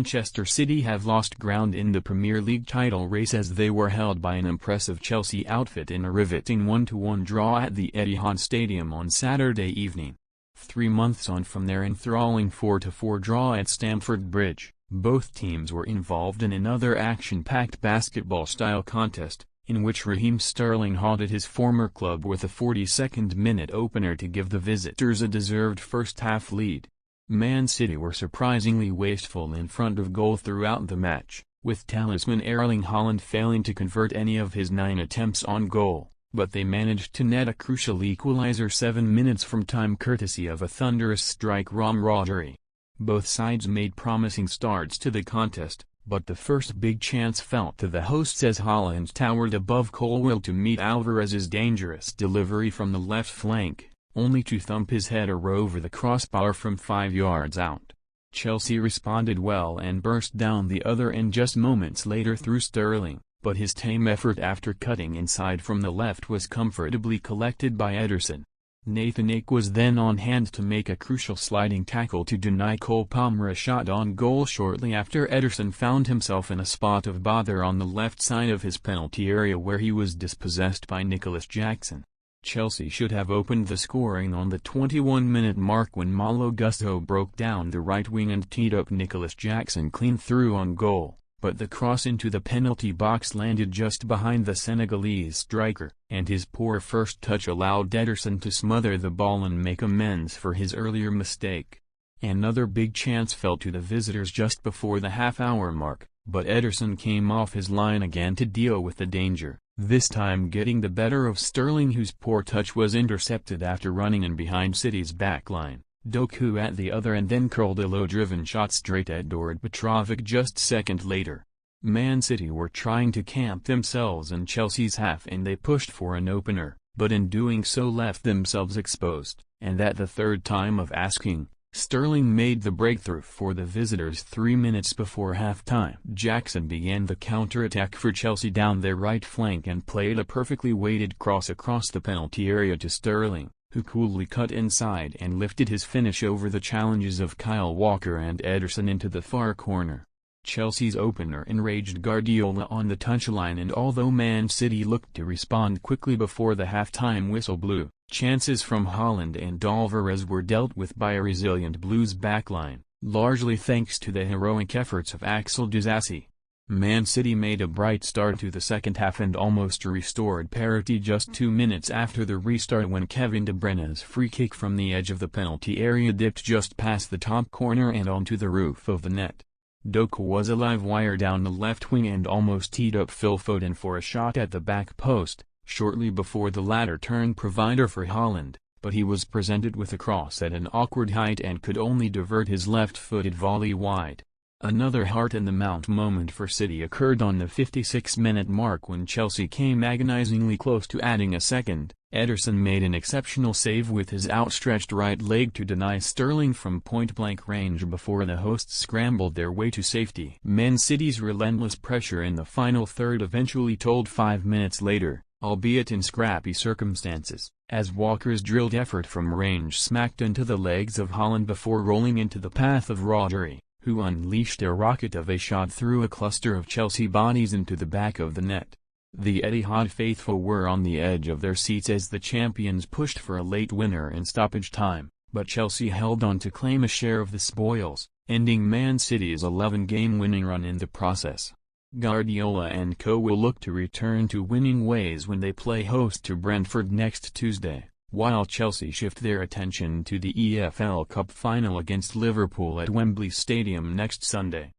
Manchester City have lost ground in the Premier League title race as they were held by an impressive Chelsea outfit in a riveting 1-1 draw at the Etihad Stadium on Saturday evening. 3 months on from their enthralling 4-4 draw at Stamford Bridge, both teams were involved in another action-packed basketball-style contest, in which Raheem Sterling haunted his former club with a 42nd minute opener to give the visitors a deserved first-half lead. Man City were surprisingly wasteful in front of goal throughout the match, with talisman Erling Haaland failing to convert any of his 9 attempts on goal, but they managed to net a crucial equalizer 7 minutes from time courtesy of a thunderous strike from Rodri. Both sides made promising starts to the contest, but the first big chance fell to the hosts as Haaland towered above Colwill to meet Alvarez's dangerous delivery from the left flank, only to thump his header over the crossbar from 5 yards out. Chelsea responded well and burst down the other end just moments later through Sterling, but his tame effort after cutting inside from the left was comfortably collected by Ederson. Nathan Ake was then on hand to make a crucial sliding tackle to deny Cole Palmer a shot on goal shortly after Ederson found himself in a spot of bother on the left side of his penalty area where he was dispossessed by Nicholas Jackson. Chelsea should have opened the scoring on the 21-minute mark when Malo Gusto broke down the right wing and teed up Nicholas Jackson clean through on goal, but the cross into the penalty box landed just behind the Senegalese striker, and his poor first touch allowed Ederson to smother the ball and make amends for his earlier mistake. Another big chance fell to the visitors just before the half-hour mark, but Ederson came off his line again to deal with the danger, this time getting the better of Sterling, whose poor touch was intercepted after running in behind City's backline. Doku at the other end then curled a low-driven shot straight at Dorad Petrovic just second later. Man City were trying to camp themselves in Chelsea's half and they pushed for an opener, but in doing so left themselves exposed, and at the third time of asking, Sterling made the breakthrough for the visitors 3 minutes before half-time. Jackson began the counter-attack for Chelsea down their right flank and played a perfectly weighted cross across the penalty area to Sterling, who coolly cut inside and lifted his finish over the challenges of Kyle Walker and Ederson into the far corner. Chelsea's opener enraged Guardiola on the touchline, and although Man City looked to respond quickly before the half-time whistle blew, chances from Haaland and Alvarez were dealt with by a resilient Blues backline, largely thanks to the heroic efforts of Axel Disasi. Man City made a bright start to the second half and almost restored parity just 2 minutes after the restart when Kevin De Bruyne's free kick from the edge of the penalty area dipped just past the top corner and onto the roof of the net. Doku was a live wire down the left wing and almost teed up Phil Foden for a shot at the back post, shortly before the latter turned provider for Haaland, but he was presented with a cross at an awkward height and could only divert his left-footed volley wide. Another heart-in-the-mouth moment for City occurred on the 56-minute mark when Chelsea came agonizingly close to adding a second. Ederson made an exceptional save with his outstretched right leg to deny Sterling from point-blank range before the hosts scrambled their way to safety. Man City's relentless pressure in the final third eventually told 5 minutes later, albeit in scrappy circumstances, as Walker's drilled effort from range smacked into the legs of Haaland before rolling into the path of Rodri, who unleashed a rocket of a shot through a cluster of Chelsea bodies into the back of the net. The Etihad faithful were on the edge of their seats as the champions pushed for a late winner in stoppage time, but Chelsea held on to claim a share of the spoils, ending Man City's 11-game winning run in the process. Guardiola and co will look to return to winning ways when they play host to Brentford next Tuesday, while Chelsea shift their attention to the EFL Cup final against Liverpool at Wembley Stadium next Sunday.